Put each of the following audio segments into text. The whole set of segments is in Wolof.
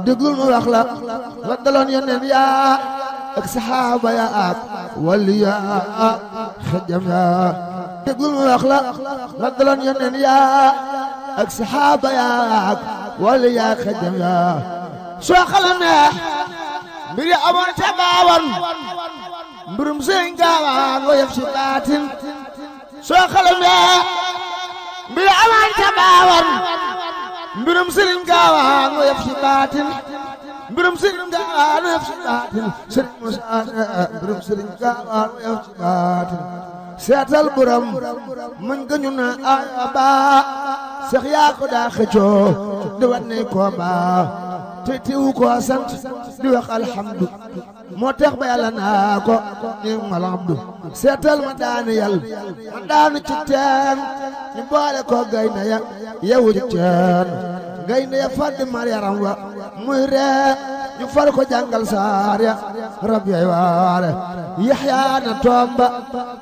déglul ma wax la la daloon yoneen yaa ak saxaaba ya ak wali ya xejam ya déglul ma wax la la daloon yoneen yaa ak saxaaba ya ak wali ya xejam ya soo xalamee mbir ya amoon ca baawan mbirum sëñ gaawaan wa yëf ci baatin soo xalamee mbir ya amoon ca baawan mbirum sëriñ gaawaan wa yëf ci baatin mbirum sëriñ gaawaan wa yëf ci baatin sëriñ Musaa mbirum sëriñ gaawaan wa yëf ci baatin seetal buram muñ gëñu na ay baa sax yaa ko daa xëccoo di wat ne ko baa te teewu ko sant di wax alhamdu moo tax ba yàlla naa ko ni'mal abdu seetal ma daanu yàlla ma daanu ci teen ñu boole ko gaynde ya yewu ci teen gaynde ya fàdd mar yaram wa muy ree ñu far ko jàngal saar ya rab yay waare Yaxya na tomba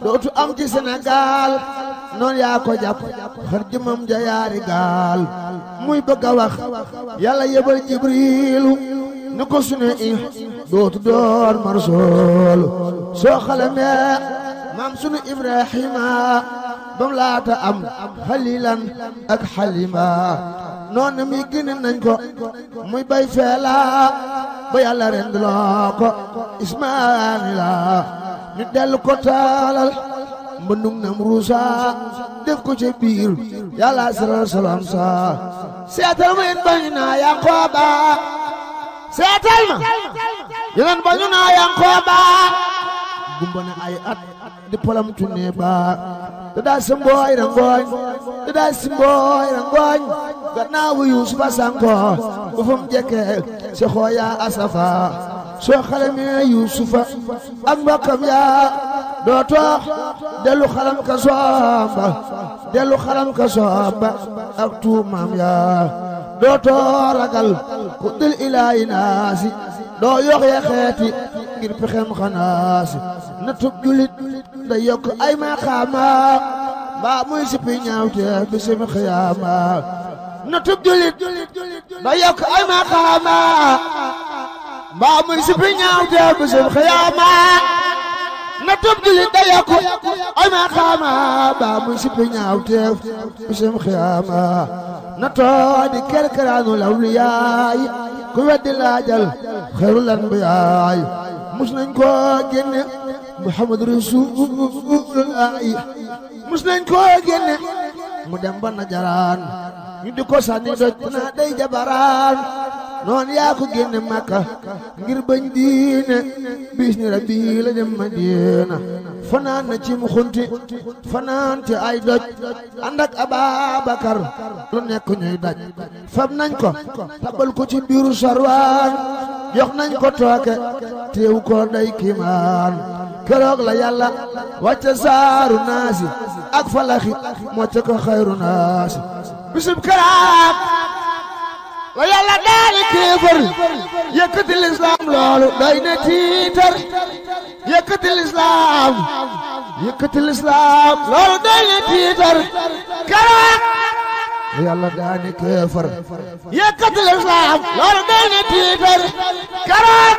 dootu am ci Sénégal noon yaa ko jàpp xar jëmam ja yaari gaal muy bëgg a wax yàlla yebal Jibriilu ni ko sune i dootu doon marsool soo xalamee maam sunu Ibrahima bam laata am xalilan ak xalima noonu mi gën nañ ko muy bay feela ba yàlla rendloo ko Ismaayila ñu dellu ko taalal mbëndum Namruusa def ko ci biir yàlla siral salam sa seetal ma yéen bañu naa Yanqooba seetal ma yéen bañu naa Yanqooba gumba na ay at di polam tunne ba te daa simbooy rangooñ te daa simbooy rangooñ gannaawu Yuusufa sanko bu fam jekke si xooya asafa soo xalamee Yuusufa ak mbokkam yaa doo toox dellu xalam ka soomba dellu xalam ka soomba ak tuumaam yaa doo too ragal ku dil ilaahi naasi doo yoxe xeeti ngir pexem xanaasi na tub julit da yokk ay maqaama mbaa muy sippi ñaawte bisim xiyaama na tub julit da yokk ay maqaama mbaa muy sippi ñaawte bisim xiyaama na tub julit da yokk ay maqaama mbaa muy sippi ñaawte bisim xiyaama na too di kerkeraanu lawliyaay ku weddi laajal xayrul anbiyaay mus nañ ko génne Muhammad Rasulullah mus nañ ko génne mu dem ba Najaraan ñu di ko sànni doj naa day jabaraan noon yaa ko génne Makka ngir bañ diine bis ni rabbi la dem Madina fanaan na ci mu xunti fanaan ci ay doj ànd ak Ababakar lu nekk ñuy daj fab nañ ko tabal ko ci biiru sarwaan jox nañ ko tooke teew ko day kiimaan keroog la yàlla wàcce saaru naasi ak falaxi mocce ko xayru naasi bisub karaam la yàlla daali kéefër yëkkati lislaam loolu doy na tiitar yëkkati lislaam loolu doy na tiitar karaam la yàlla daani kéefër yëkkati lislaam loolu doy na tiitar karaam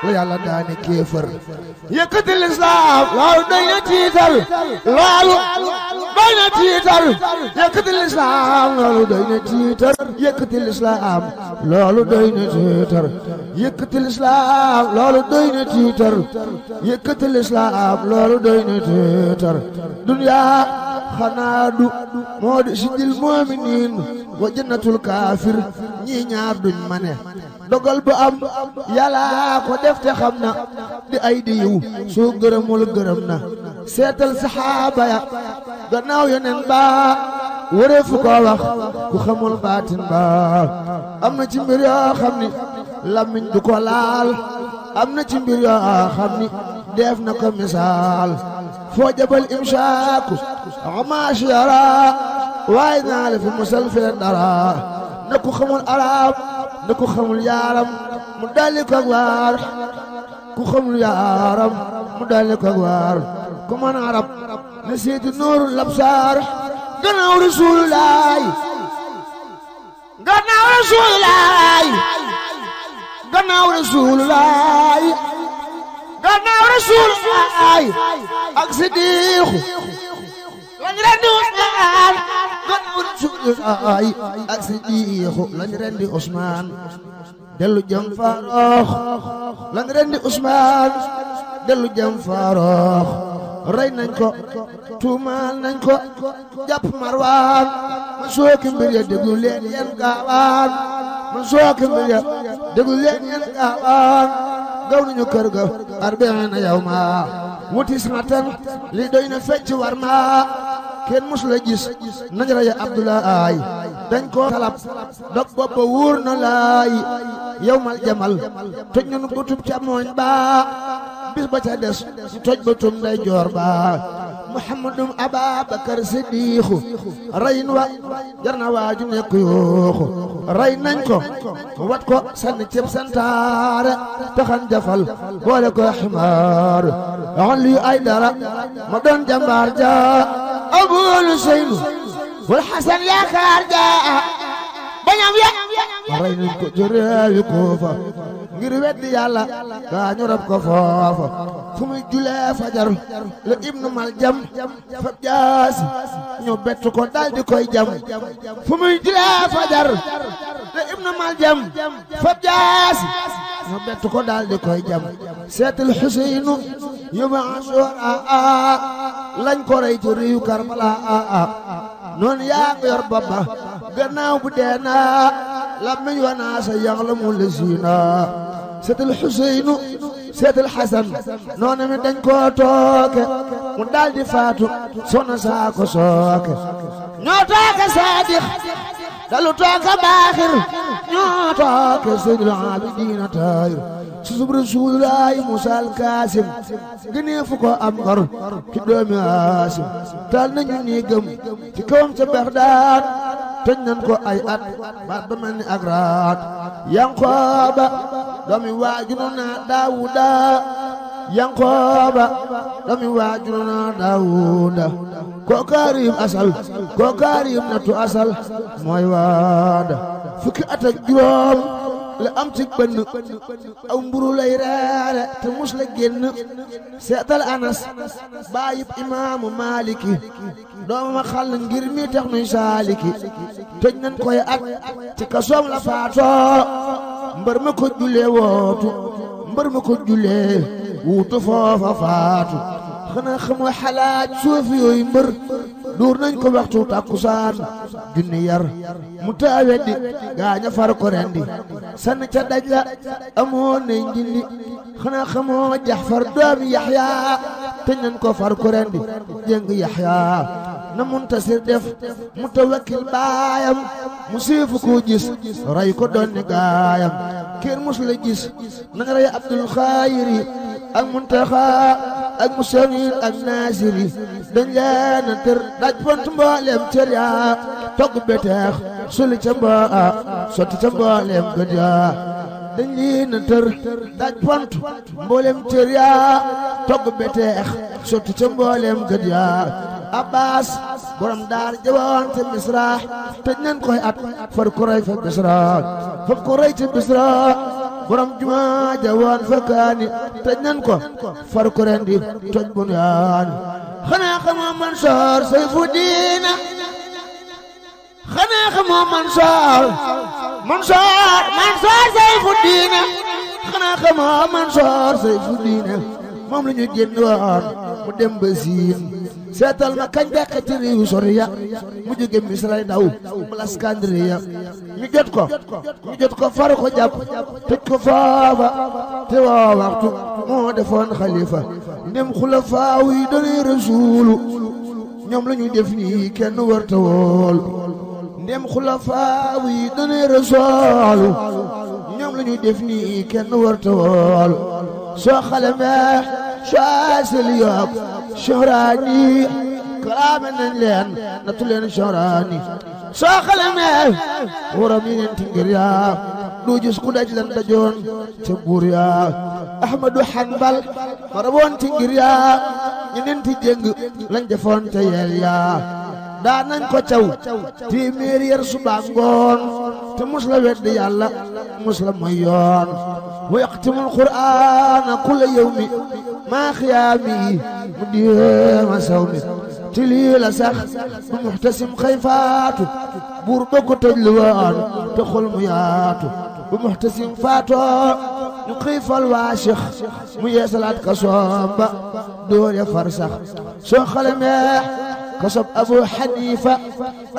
la yàlla daani kéefër yëkkati lislaam loolu doy na tiitar loolu doy na tiitar yëkkati lislaam loolu doy na tiitar yëkkati lislaam loolu doy na tiitar yëkkati lislaam loolu doy na tiitar yëkkati lislaam loolu doy na tiitar duniyaa xanaa du moo di sijil mu'miniin wa jannatul kaafir ñii ñaar duñ mane dogal bu am yàlla ko def te xam na di ay di yiw soo gërëmul gërëm na seetal saxaaba ya gannaaw yoneen ba wëree fu ko wax ku xamul baatin ba am na ci mbir yoo xam ni làmmiñ du ko laal am na ci mbir yoo xam ni def na ko misaal foo jabal imsaaku amaashi yara waaye naa la fi musal fee dara na ku xamul arab na ku xamul yaaram mu dalli ko waar ku xamul yaaram mu dalli ko waar ku mën arab na seeti nuurul labsaar gannaaw rasuulullaay gannaaw Rasulullah gannaaw Rasulullah ak Siddiqu lañ rendi Usmaan gannaaw Rasulullah ak Siddiqu lañ rendi Usmaan dellu jëm Farox lañ rendi Usmaan dellu jëm Farox rey nañ ko tuumaal nañ ko jàpp Marwaan ma sooki mbir ya déglu leen yéen gaawaan ma sooki mbir ya déglu leen yéen gaawaan gaw nañu kër ga arba'iina yawma wuti sanatan li doy na fecc war ma kenn mus la gis nañ rey Abdoulaye dañ ko talab dog bopp wuur na laay yawmal jamal toj nañu butub càmmooñ ba bis ba ca des ñu toj bëtum nday joor ba Muhammadum Ababakar Siddiqu rayin wa jar na waaju nekk yooxu ray nañ ko wat ko sànni ceeb santaare taxan jafal boole ko ximaar Ali Aydara ma doon jàmbaar ja Abul Seynu wal Hasan yaakaar ja bañam ya ray nañ ko jëreewi Kuufa ngir weddi Yàlla gaa ñu rab ko foofa fu muy julee fajar la Ibnu Maljam fab jaasi ñu bett ko daldi koy jam fu muy julee fajar la Ibnu Maljam fab jaasi ñu bett ko daldi koy jam seetal Xuseynu yóbbu Ashura lañ ko rey ci riyu Karbala noonu yaa ngi yor baba gannaaw bu dee naa làmmiñ wa naa sa yaxlamu lasiina seetal Xuseynu seetal Xasan noonu mi dañ koo tooke mu daldi faatu sona saa ko sooke ñoo tooke Saadiq dalu tooke Baaxir ñoo tooke Seydil Aabidiina Taahir susub Rasuulullaahi Muusaa al Kaasim gënee fu ko am ngor ci doomi Haasim taal nañu nii gëm ci kawam ca Bagdaad tëj nañ ko ay at baat ba mel ni ak raat Yankooba doomi waajuru naa Daawuda Yankooba doomi waajuru naa Daawuda kookaarim asal kookaarim natu asal mooy waada fukki at ak juróom la am ci bënn aw mburu lay reere te mus la génn seetal Anas baayib imaamu Maaliki doomama xal ngir mi tax nuy saaliki tëj nañ koy at ci kasoom la faatoo mbër ma ko julee wootu mbër ma ko julee wuutu foofa faatu xanaa xamoo xalaat suufi yooyu mbër duur nañ ko waxtu takkusaan junni yar mu taaweddi gaaña far ko rendi sann ca daj la amoon nañ dindi xanaa xamoo Jaxfar doomi Yaxya teñ nañ ko far ko rendi jëng Yaxya na Muntasir def Mutawakkil baayam mu siifu ko gis ray ko doon ni gaayam kenn mus la gis nañ rey Abdul Xaayiri ak Muntaxa ak Musamil ak Naasiri dañ leen a tër daj pont mboolem cër yaa togg beteex suli ca mbaa sotti ca mboolem gëd yaa dañ leen a tër daj pont mboolem cër yaa togg beteex sotti ca mboolem gëd yaa Abbas borom daar jawoon ca Misra tëj nañ koy at far ko rey fa Misra far ko rey ca Misra borom jumaa jawoon fa Kaani tëj nañ ko far ko rendi toj Bunyaan xanaa xamoo Mansoor Sayfu Diina xanaa xamoo Mansoor Sayfu Diina xanaa xamoo Mansoor Sayfu Diina moom la ñu génn woon mu dem ba Siin seetal ma kañ bekk ci réew soriya mu jóge Misra daw mu Laskandriya ñu jot ko far ko jàpp tëj ko foofa te woo waxtu moo defoon xalifa ndem xulafaa yi doon rasuulu ñoom la ñu def nii kenn warta wool ndem xulafaa yi doon rasuulu ñoom la ñu def nii kenn warta wool soo xalamee soo yokk Shahraani kalaame nañ leen nattu leen Shahraani soo xalamee waram yi neen tingir yaa doo gis ku daj lan dajoon ca buur yaa Ahmadu Hanbal maraboon tingir yaa ñu neen ti jëng lañ defoon ca yeel yaa daa nañ ko caw téeméer yar suba ngoon te mus la wedd Yàlla mus la mooy yoon ويختم القرآن كل يوم ما خيامي مديم سومي تليل سخ بمحتسم خيفاته بوربك تجلوان تخل مياته بمحتسم فاتو نقيف الواشخ ميسلات كصوب دور يفرسخ سو خلمه كصب أبو حنيفة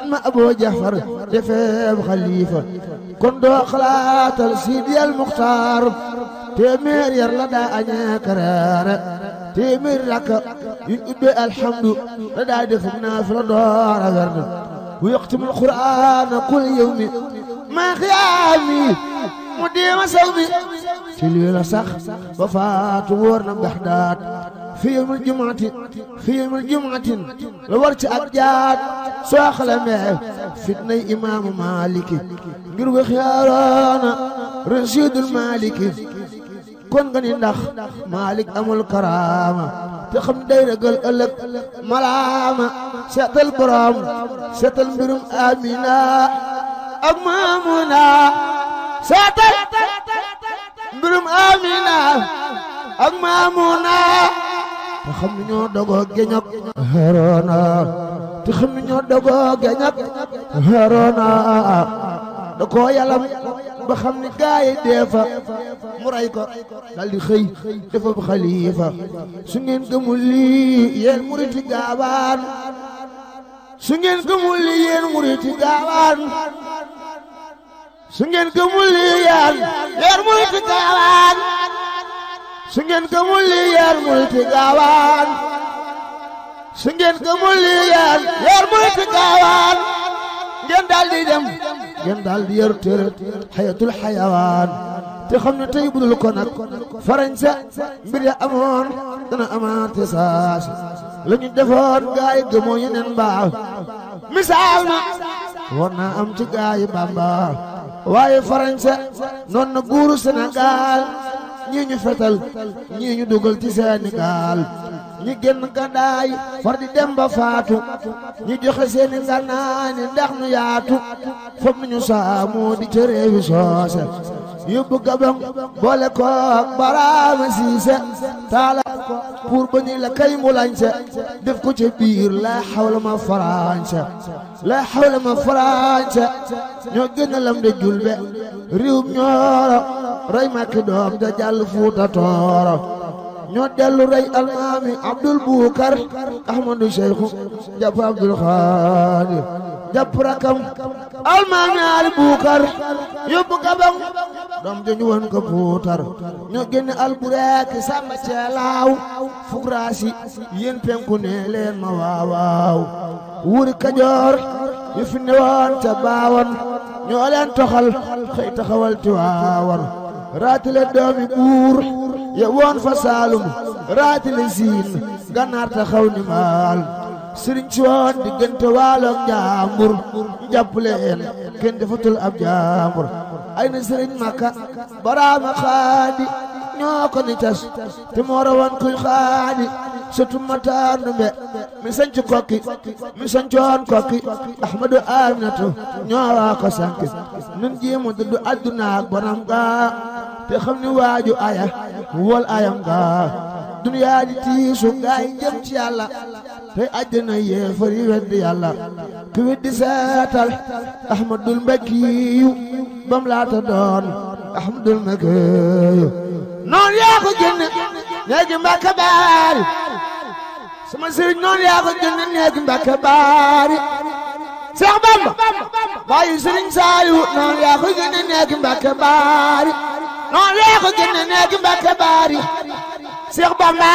أما أبو جعفر دفيب خليفة كندو خلات السيدي المختار تيمير يرلدا أنيا كرار تيمير لك يؤدي الحمد لدا دفنا في الدار غرد ويختم القرآن كل يوم ما خيامي مديم سومي تليل سخ وفات ورنا بحداد في يوم الجمعة لورت أبجاد سواخل معه فتني إمام مالكي قرب خيارانا رشيد المالكي كون غني ndax مالك أمul كرامة تخم داير قل ألك ملامة سيطل برام سيطل برم آمينا أمامنا سيطل برم آمينا أمامنا te xam ni ñoo dogoo geñok Haroona te xam ni ñoo dogoo geñok Haroona da koo yalam ba xam ni gaay deefa mu ray ko daldi xëy dafa bu xalifa su ngeen gëmul lii yéen muriti gaawaan su ngeen gëmul lii yéen muriti gaawaan su ngeen gëmul lii yéen muriti gaawaan su ngeen gëmul lii yéen muriti gaawaan su ngeen gëmul lii yéen muriti gaawaan ngeen daldi dem ngeen daldi yor téere xayatul xayawaan te xam ne tey budul ko nag farañse mbir ya amoon dana amaate saasi la ñu defoon gaay gëmoo yeneen baax misaal ma war naa am ci gaay Bamba waaye farañse noon na guuru Sénégal ñii ñu fetal ñii ñu dugal ci Sénégal ñi génn gàddaay far di dem ba faatu ñi joxe seeni ngànnaay ni ndax nu yaatu foog nañu saamoo di ca réewi soose yóbbu Gabon boole ko ak Baraama Siise taala pour ba ni la kay mbulañse def ko ca biir la hawla ma farañse la hawla ma farañse ñoo gën a lam de julbe réewum ñooro rey Makki doom da jàll Fuuta Tooro ñoo dellu rey almaami Abdul Bukar Ahmadu Seexu jàpp Abdul Xaadir jàpp rakam almaami Ali Bukar yóbbu Gabon doom dañu woon ko puutar ñoo génne Albureeki Samba Ceelaaw fukraasi yéen penku ne leen ma waawaaw wuri Kajoor yu fi newoon ca Baawan ñoo leen toxal xëy taxawal Tiwaawan raatile doomi buur ya woon fa Saalum raatile siin Gànnaar taxaw ni maal sëriñ si woon diggante Waalo ak Njaambur jàpp leen kenn defatul ab jaambur ay na sëriñ Makka Baraama Xaadi ñoo ko ni tas te moo rawoon kuy xaadi sëtu Mataar Ndumbe mi sanc Kokki mi sancoon Kokki Ahmadu Aminatu ñoo ko sanki nun jéema duddu adduna ak bonam ga te xam ni waaju aya wol ayam ga duniyaa di tiisu gaay jëm ci Yàlla te àjjana yéefar yi weddi Yàlla ku weddi seetal Ahmadul Mbakkiyu bam laata doon Ahmadul Mbakkiyu noon yaa ko génne néegi Mbàkke Baari sama sëriñ noon yaa ko génne néegi Mbàkke Baari Seex Bamba baayu sëriñ Saaliw noon yaa ko génne néegi Mbàkke Baari noon yaa ko génne néegi Mbàkke Baari Seex Bamba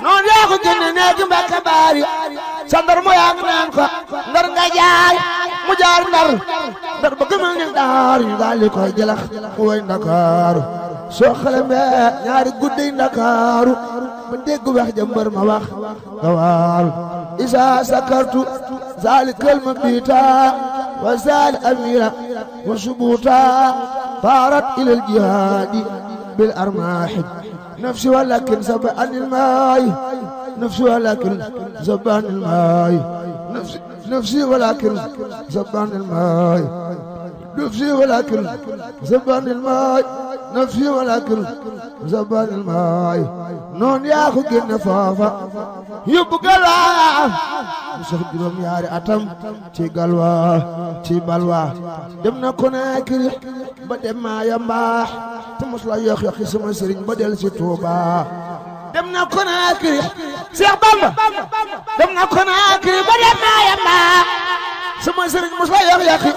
noon yaa ko génne néegi Mbàkke Baari sa ndar mo yaa ngi naan ko ndar nga jaay mu jaar ndar ba gëmal ni daar ñu daal di koy jëlax mu way Ndakaaru soo xalamee ñaari guddi Ndakaaru ba dégg wax jëmbër ma wax nga waaru isa sakartu zalikal mabita wa zal amira wa subuta taarat ilal jihaadi bil armaahi nafsi walakin saba anil maay نفسي ولكن زبان الماي نفسي ولكن زبان الماي نفسي ولكن زبان الماي نفسي ولكن زبان الماي نون يا خو ген فافا يبقى لا Cheikh juróom ñaari atam ci galwa ci balwa dem na Conakry ba dem Maaya Mbaax te mos la yox yoxi sama sëriñ ba del si Touba dem na Conakry Cheikh Bamba dem na Conakry ba dem Maaya Mbaax sama sëriñ mos la yox yoxi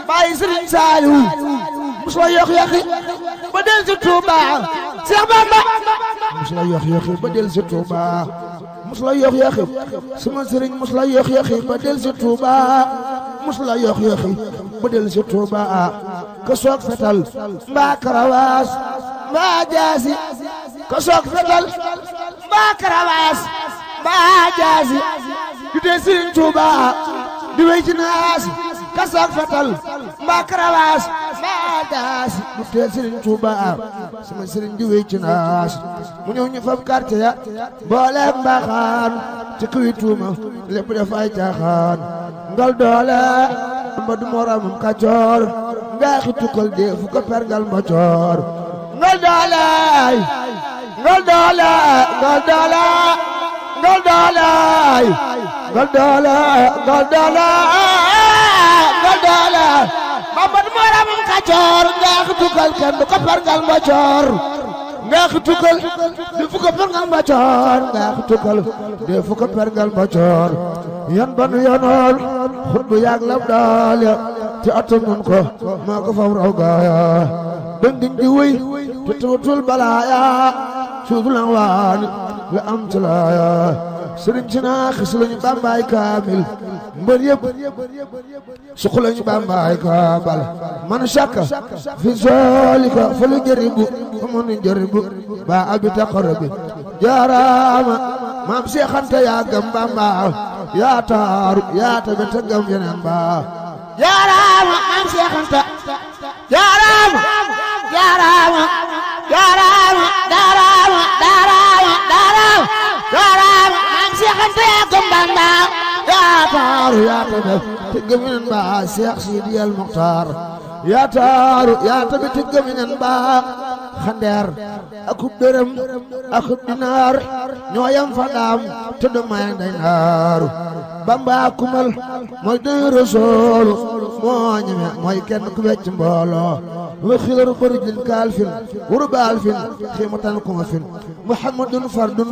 bàyyi sëriñ Saliou mos la yox yoxi ba del si Touba Cheikh Bamba mos la yox yoxi ba del si Touba mos la yox yoxi sama sëriñ mos la yox yoxi ba del si Touba mos la yox yoxi ba del si Touba ka soog fetal mbaa karawaas mbaa jaasi ka soog fetal mbaa karawaas mbaa jaasi di dee sëriñ Touba di wey ci naasi ka soog fetal mbaa karawaas mbaa jaasi di dee sëriñ Touba sama sëriñ di wey ci naasi mu ñëw ñu fam quartier ya boole mbaaxaan ci kuy tuuma lépp dafay caaxaan ngal doole ba du moramam kacoor ngaaxi tukkal dee fu ko pergal mbocoor ngal doole ngal doole ngal doole ngal doole ngal doole ngal doole ngal doole ba du moramam kacoor ngaaxi tukkal kenn du ko pergal mbocoor ngaaxi tukkal di fu ko pergal mbocoor ngaaxi tukkal di fu ko pergal mbocoor yan banu yonool xutbu yaag lam daal ya te atam nun ko maa ko fam raw gaaya dëndiñ di wéy te tuutul balaaya suudu la waani la am talaaya sëriñ si naa xis lañu bambaay kaamil mbër yëpp suq lañu bambaay kaabal man shakka fi zalika falu jaribu famun jaribu ba abi taqarrabi jaaraama maam Seex Anta yaa gëm Bamba yaa taaru yaa tabe te gëm yeneen ba jaaraama maam Seex Anta jaaraama jaaraama jaaraama jaaraama jaaraama jaaraama maam Seex Anta yaa gëm Bamba yaa taaru yaa tabe te gëm yeneen ba Seex Sidi El Muxtaar yaa taaru yaa tabe te gëm yeneen ba xandeer akub dërëm akub dinaar ñoo yam fa daam te du may day naaru Bamba kumal mooy doy Rasuul moo ñeme mooy kenn ku wecc mbooloo wa xilaru barijil kaalfin wurubaalfin xiimatan kuma fin muhammadun fardun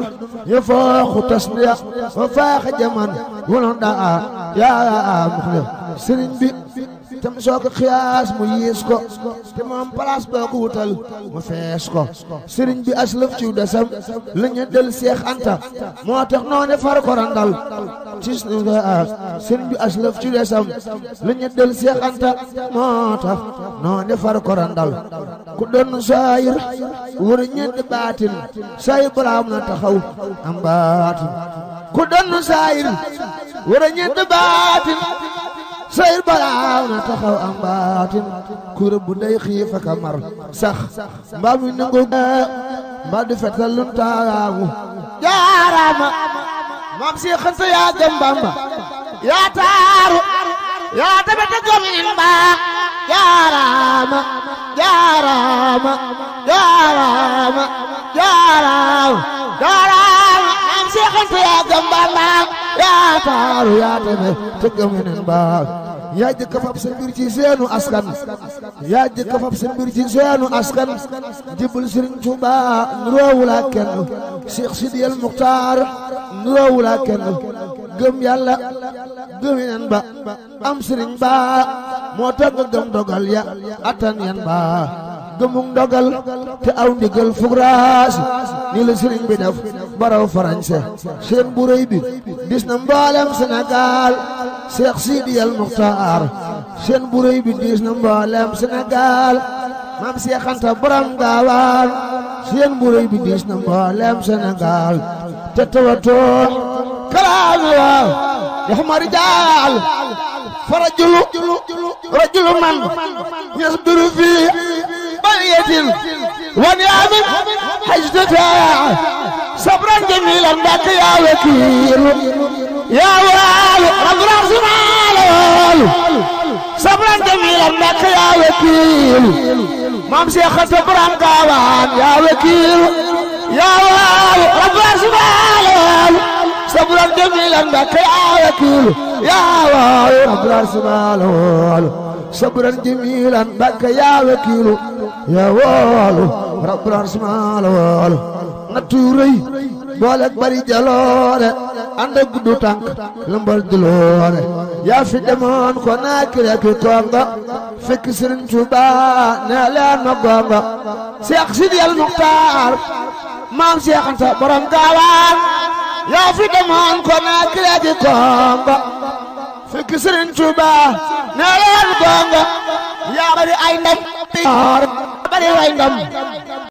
yafaaxu tasniya wa faaxa jaman wulon daa yaa muxle sëriñ bi tam soo ko xiyaas mu yiis ko te moom place boo ko wutal mu fees ko sëriñ bi aslëf ciw desam la ñu del Seex Anta moo tax noone far ko randal ci sëriñ bi aslëf ciw desam la ñu del Seex Anta moo tax noone far ko randal ku doon saayir wër ñetti baatin saayir baraam na taxaw am baatin ku doon saayir wër ñetti baatin sayir balaaw na taxaw am baatin ku rëbb day xiif ak mar sax mbaa mi nangu mbaa di fetal lun taamu jaaraama maam Seex Anta yaa gëm Bamba yaa taaru yaa tabe te gëm in baa jaaraama jaaraama jaaraama jaaraama jaaraama maam Seex Anta yaa gëm Bamba yaa taaru yaa tabe te gëm in baa yaa jëkk fab sa mbir ci seenu askan yaa jëkk fab sa mbir ci seenu askan jibul Sëriñ Tuuba nuroowul ak kenn Cheikh Sidi El Muxtaar nuroowul ak kenn gëm yàlla gëm yeneen ba am sëriñ ba moo tax nga gëm dogal ya attan yan ba gëmug dogal te aw ndigal fugraas ni la sëriñ bi def baraw farañse seen bu rëy bi dis na mboolem Sénégal Cheikh Sidi El Muxtaar seen bu rëy bi dis na mboolem Sénégal maam Seex Anta borom gaawaan seen bu rëy bi dis na mboolem Sénégal te tawatoo kalaami waaw yaxuma rijaal farajulu man yasbiru fii baliyatin ونعم حجتها صبرا جميلا بك يا وكيل يا والي رب راسنا sabran jamilan Mbàkke yaa wakiil maam Seex Anta Borom Gaawaan yaa wakiil yaa waaw rabbal subhaanahu sabran jamilan Mbàkke yaa wakiil yaa waaw rabbal subhaanahu sabran jamilan Mbàkke yaa wakiil yaa waaw rabbal subhaanahu nattu rëy boole bari jaloore ànd ak guddu tànk lëmbal duloore yaa fi demoon ko naakire ki kongo fekk Sëriñ Tuubaa ne leen ma gongo Seex Sidiyal Muxtaar maam Seex Anta Borom Gaawaan yaa fi demoon ko naakire ki kongo fekk Sëriñ Tuubaa ne leen gongo yaa bari ay ndam bari ay ndam